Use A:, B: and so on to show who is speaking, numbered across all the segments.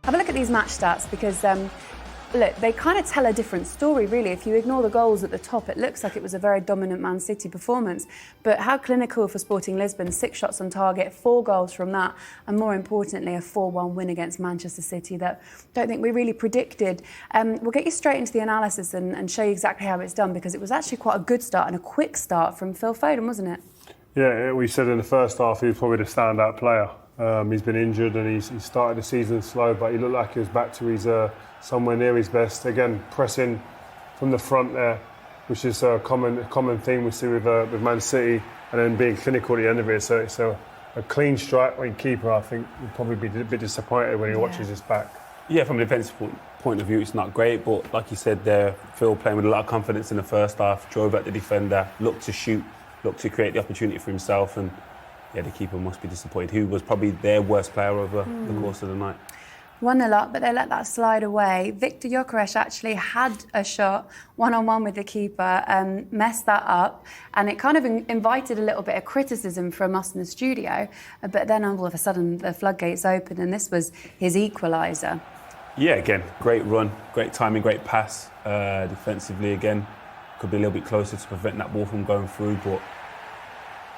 A: Have a look at these match stats because, look, they kind of tell a different story, really. If you ignore the goals at the top, it looks like it was a very dominant Man City performance. But how clinical for Sporting Lisbon, 6 shots on target, 4 goals from that, and more importantly, a 4-1 win against Manchester City that I don't think we really predicted. We'll get you straight into the analysis and show you exactly how it's done, because it was actually quite a good start and a quick start from Phil Foden, wasn't it?
B: Yeah, we said in the first half he was probably the standout player. He's been injured and he started the season slow, but he looked like he was back to his somewhere near his best. Again, pressing from the front there, which is a common theme we see with Man City, and then being clinical at the end of it. So it's a clean strike. When keeper, I think, would probably be a bit disappointed when he watches this back.
C: Yeah, from a defensive point of view, it's not great, but like you said there, Phil playing with a lot of confidence in the first half, drove at the defender, looked to shoot, looked to create the opportunity for himself, and yeah, the keeper must be disappointed. He was probably their worst player over the course of the night. Won
A: a lot, but they let that slide away. Victor Gyokeres actually had a shot one-on-one with the keeper, messed that up, and it kind of invited a little bit of criticism from us in the studio. But then all of a sudden, the floodgates opened, and this was his equaliser.
C: Yeah, again, great run, great timing, great pass. Defensively, again, could be a little bit closer to prevent that ball from going through, but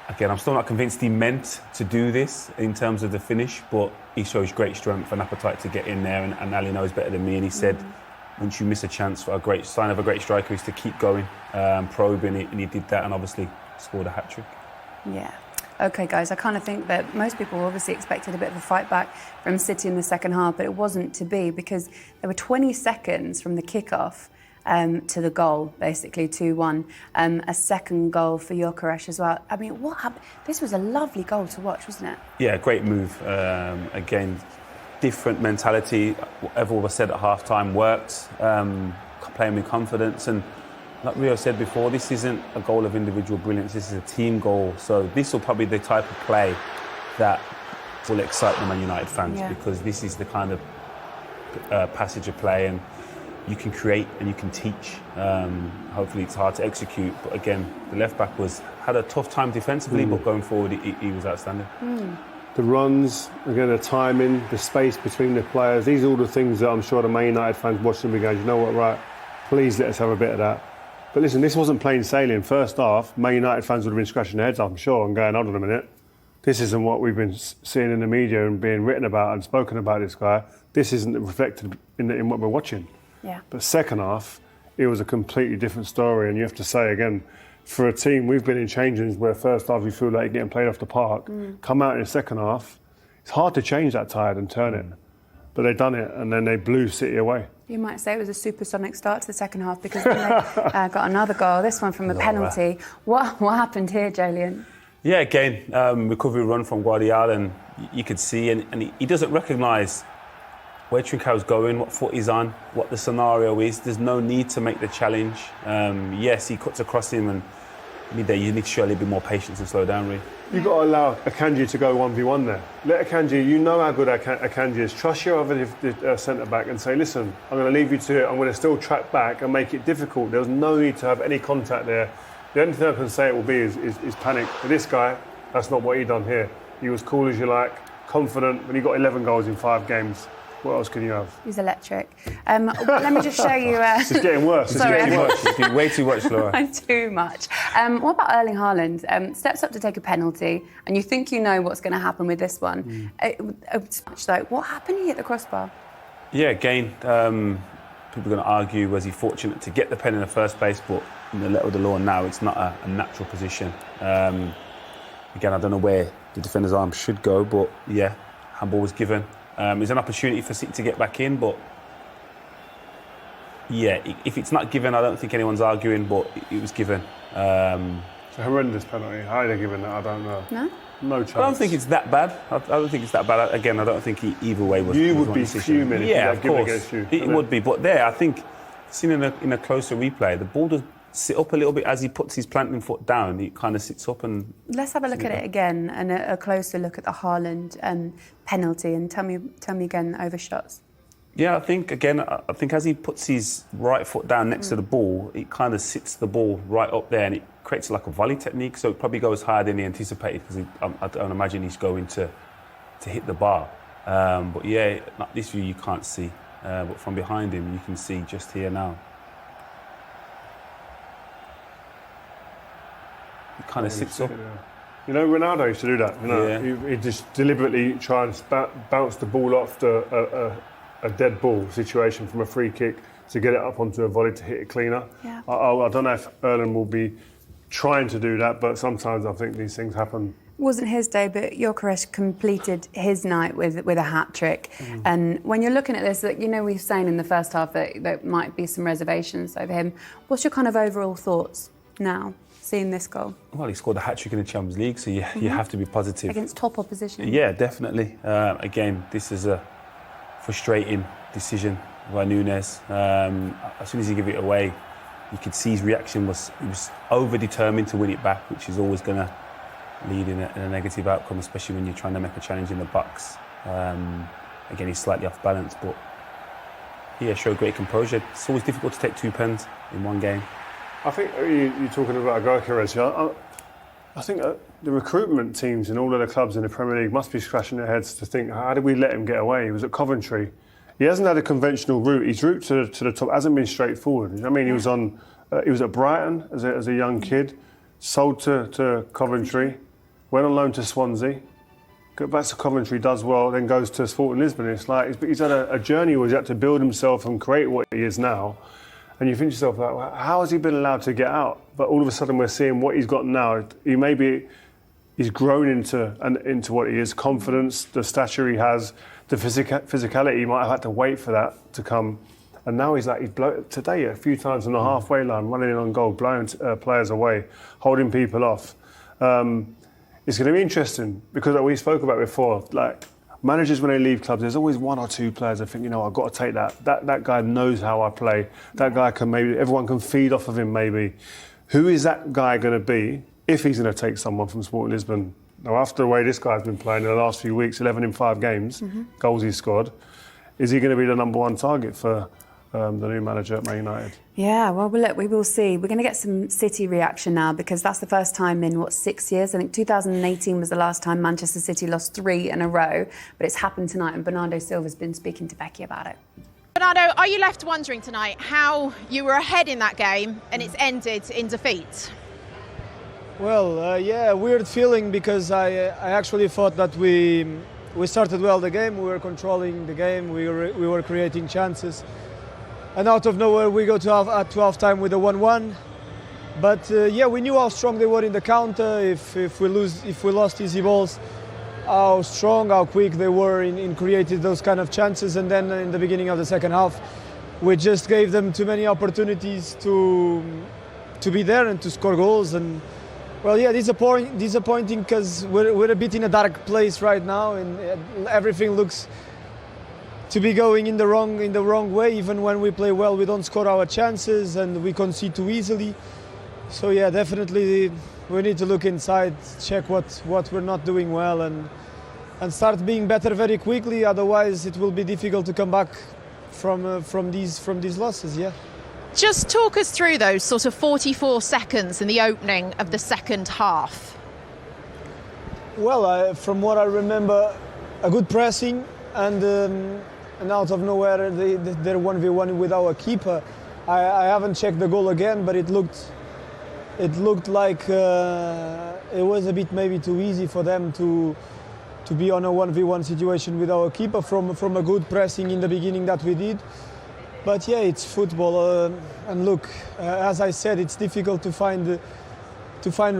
C: again, I'm still not convinced he meant to do this in terms of the finish, but he shows great strength and appetite to get in there, and Ali knows better than me, and he said, once you miss a chance, for a great sign of a great striker is to keep going, probing it, and he did that and obviously scored a hat-trick.
A: Yeah. OK, guys, I kind of think that most people obviously expected a bit of a fight back from City in the second half, but it wasn't to be, because there were 20 seconds from the kick-off to the goal, basically 2-1. A second goal for Gyokeres as well. I mean, what happened? This was a lovely goal to watch, wasn't it?
C: Yeah, great move. Again, different mentality. Whatever was said at half-time worked. Playing with confidence, and like Rio said before, this isn't a goal of individual brilliance. This is a team goal. So this will probably be the type of play that will excite the Man United fans, because this is the kind of passage of play, and you can create and you can teach. Hopefully it's hard to execute, but again, the left back had a tough time defensively, but going forward he was outstanding.
B: The runs, again, the timing, the space between the players, these are all the things that I'm sure the Man United fans watching me go, you know what, right, please let us have a bit of that. But listen, this wasn't plain sailing. First half, Man United fans would have been scratching their heads, I'm sure, and going, hold on a minute, this isn't what we've been seeing in the media and being written about and spoken about this guy. This isn't reflected in what we're watching.
A: Yeah.
B: But second half, it was a completely different story. And you have to say, again, for a team, we've been in changes where first half you feel like you're getting played off the park. Come out in the second half, it's hard to change that tide and turn it. But they've done it, and then they blew City away.
A: You might say it was a supersonic start to the second half, because then they got another goal, this one from a penalty. What happened here, Jolien?
C: Yeah, again, recovery run from Guardiola, and you could see, and he doesn't recognise where Trincão's going, what foot he's on, what the scenario is. There's no need to make the challenge. Yes, he cuts across him, and you need to show a little bit more patience and slow down, really.
B: You've got to allow Akanji to go 1v1 there. Let Akanji, you know how good Akanji is. Trust your other centre-back and say, listen, I'm going to leave you to it. I'm going to still track back and make it difficult. There's no need to have any contact there. The only thing I can say it will be is panic. For this guy, that's not what he done here. He was cool as you like, confident, but he got 11 goals in 5 games. What else can you have?
A: He's electric. Let me just show you...
B: It's getting worse.
A: Sorry.
C: It's getting worse. It's been way too much, Laura.
A: Too much. What about Erling Haaland? Steps up to take a penalty, and you think you know what's going to happen with this one. What happened? He hit the crossbar.
C: Yeah, again, people are going to argue, was he fortunate to get the pen in the first place, but in the letter of the law now, it's not a natural position. Again, I don't know where the defender's arm should go, but yeah, handball was given. There's an opportunity for City to get back in, but yeah, if it's not given, I don't think anyone's arguing, but it was given.
B: It's a horrendous penalty. How they given that, I don't know.
A: No?
B: No chance.
C: I don't think it's that bad. I don't think it's that bad. Again, I don't think either way was.
B: You would be fuming if
C: yeah,
B: of course.
C: It would be, but there, I think, seen in a closer replay, the ball does sit up a little bit as he puts his planting foot down. It kind of sits up and.
A: Let's have a look at it again and a closer look at the Haaland penalty, and tell me again over shots.
C: Yeah, I think as he puts his right foot down next to the ball, it kind of sits the ball right up there, and it creates like a volley technique. So it probably goes higher than he anticipated, because I don't imagine he's going to hit the bar. But yeah, this view you can't see. But from behind him, you can see just here now. He kind of sits up.
B: You know, Ronaldo used to do that. You know, he just deliberately try and bounce the ball off a dead ball situation from a free kick to get it up onto a volley to hit it cleaner.
A: Yeah.
B: I don't know if Erling will be trying to do that, but sometimes I think these things happen.
A: Wasn't his day, but Gyokeres completed his night with a hat trick. And when you're looking at this, you know, we've saying in the first half that there might be some reservations over him. What's your kind of overall thoughts now, seeing this goal?
C: Well, he scored a hat trick in the Champions League, so you have to be positive.
A: Against top opposition.
C: Yeah, definitely. Again, this is a frustrating decision by Nunes. As soon as he gave it away, you could see his reaction he was over-determined to win it back, which is always going to lead in a negative outcome, especially when you're trying to make a challenge in the box. Again, he's slightly off balance, but he showed great composure. It's always difficult to take 2 pens in one game.
B: I think you're talking about Gyokeres. I think the recruitment teams in all of the clubs in the Premier League must be scratching their heads to think, how did we let him get away? He was at Coventry. He hasn't had a conventional route. His route to the top hasn't been straightforward. I mean, he was at Brighton as a young kid, sold to Coventry, went on loan to Swansea, got back to Coventry, does well, then goes to Sporting Lisbon. It's like he's had a journey where he's had to build himself and create what he is now. And you think to yourself, like, well, how has he been allowed to get out? But all of a sudden we're seeing what he's got now. He's grown into what he is, confidence, the stature he has, the physicality. He might have had to wait for that to come. And now he's blown today a few times on the halfway line, running in on goal, blowing players away, holding people off. It's going to be interesting because like we spoke about before, like managers when they leave clubs, there's always 1 or 2 players that think, you know, I've got to take that. That guy knows how I play. That guy everyone can feed off of him maybe. Who is that guy going to be if he's going to take someone from Sporting Lisbon? Now, after the way this guy's been playing in the last few weeks, 11 in 5 games, goals he's scored, is he going to be the number 1 target for the new manager at Man United?
A: Yeah, well, look, we will see. We're going to get some City reaction now because that's the first time in, 6 years? I think 2018 was the last time Manchester City lost 3 in a row, but it's happened tonight and Bernardo Silva's been speaking to Becky about it.
D: Bernardo, are you left wondering tonight how you were ahead in that game and it's ended in defeat?
E: Well, yeah, weird feeling because I actually thought that we started well the game, we were controlling the game, we were creating chances. And out of nowhere we go to half time with a 1-1. But yeah, we knew how strong they were in the counter. If we lost easy balls, how strong, how quick they were in creating those kind of chances. And then in the beginning of the second half, we just gave them too many opportunities to be there and to score goals. And well, yeah, disappointing because we're a bit in a dark place right now, and everything looks to be going in the wrong way. Even when we play well, we don't score our chances and we concede too easily. So yeah, definitely we need to look inside, check what we're not doing well, and start being better very quickly. Otherwise, it will be difficult to come back from these losses. Yeah.
D: Just talk us through those sort of 44 seconds in the opening of the second half.
E: Well, from what I remember, a good pressing and out of nowhere they're 1v1 with our keeper. I haven't checked the goal again, but it looked like it was a bit maybe too easy for them to be on a 1v1 situation with our keeper from a good pressing in the beginning that we did. But yeah, it's football, and look, as I said, it's difficult to find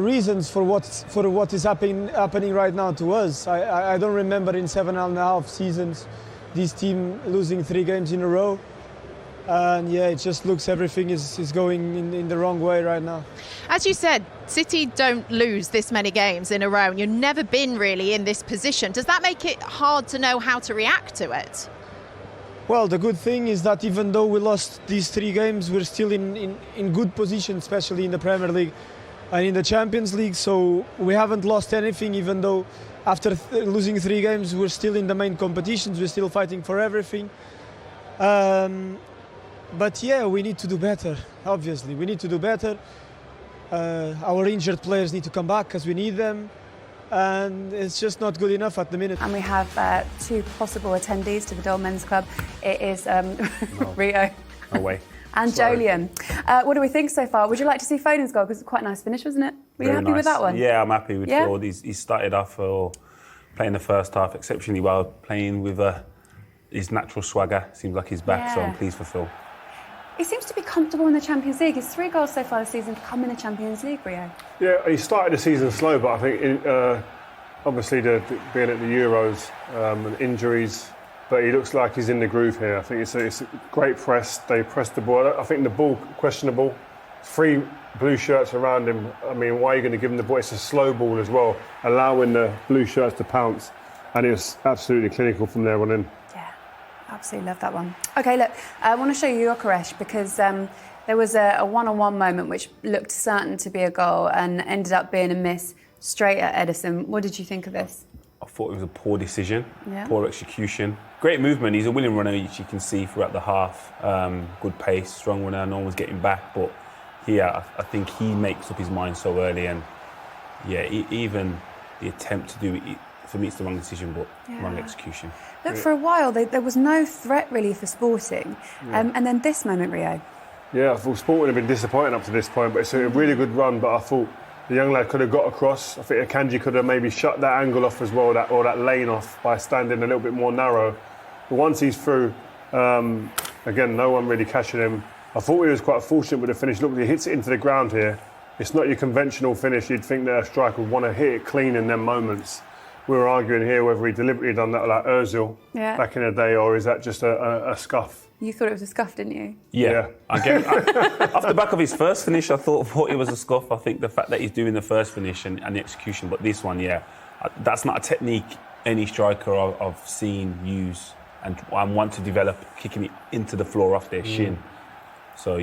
E: reasons for what is happening right now to us. I don't remember in 7.5 seasons this team losing 3 games in a row, and yeah, it just looks everything is going in the wrong way right now.
D: As you said, City don't lose this many games in a row, and you've never been really in this position. Does that make it hard to know how to react to it?
E: Well, the good thing is that even though we lost these 3 games, we're still in good position, especially in the Premier League and in the Champions League. So we haven't lost anything, even though after losing 3 games, we're still in the main competitions. We're still fighting for everything. But yeah, we need to do better, obviously. We need to do better. Our injured players need to come back because we need them. and it's just not good enough at the minute.
A: And we have two possible attendees to the Dole Men's Club. It is Rio.
C: No way.
A: And Jolyon. What do we think so far? Would you like to see Foden's goal? Because it's quite a nice finish, wasn't it? Were you
C: Very
A: happy with
C: nice.
A: that one?
C: Yeah, I'm happy with
A: Yeah?
C: Phil. He started off playing the first half exceptionally well, playing with his natural swagger. Seems like he's back, so I'm pleased for Phil.
A: He seems to be comfortable in the Champions League. His 3 goals so far this season come in the Champions League, Rio.
B: Yeah, he started the season slow, but I think obviously being at the Euros and injuries, but he looks like he's in the groove here. I think it's a great press. They pressed the ball. I think the ball questionable. 3 blue shirts around him. I mean, why are you going to give him the ball? It's a slow ball as well, allowing the blue shirts to pounce, and it was absolutely clinical from there on in.
A: Absolutely love that one. OK, look, I want to show you Gyokeres because there was a one-on-one moment which looked certain to be a goal and ended up being a miss straight at Edison. What did you think of this?
C: I thought it was a poor decision,
A: Yeah.
C: poor execution. Great movement. He's a willing runner, which you can see throughout the half. Good pace, strong runner. No one's getting back, but here I think he makes up his mind so early, and even the attempt to do it. For me, it's the wrong decision, but wrong execution.
A: Look, for a while, there was no threat really for Sporting. And then this moment, Rio.
B: Yeah, I thought Sporting have been disappointing up to this point, but it's a really good run. But I thought the young lad could have got across. I think Akanji could have maybe shut that angle off as well, or that lane off by standing a little bit more narrow. But once he's through, again, no one really catching him. I thought he was quite fortunate with the finish. Look, he hits it into the ground here. It's not your conventional finish. You'd think that a striker would want to hit it clean in them moments. We were arguing here whether he deliberately done that like Ozil back in the day, or is that just a scuff?
A: You thought it was a scuff, didn't you?
C: Yeah. Off the back of his first finish, I thought it was a scuff. I think the fact that he's doing the first finish and the execution, but this one, that's not a technique any striker I've seen use and want to develop, kicking it into the floor off their shin. So,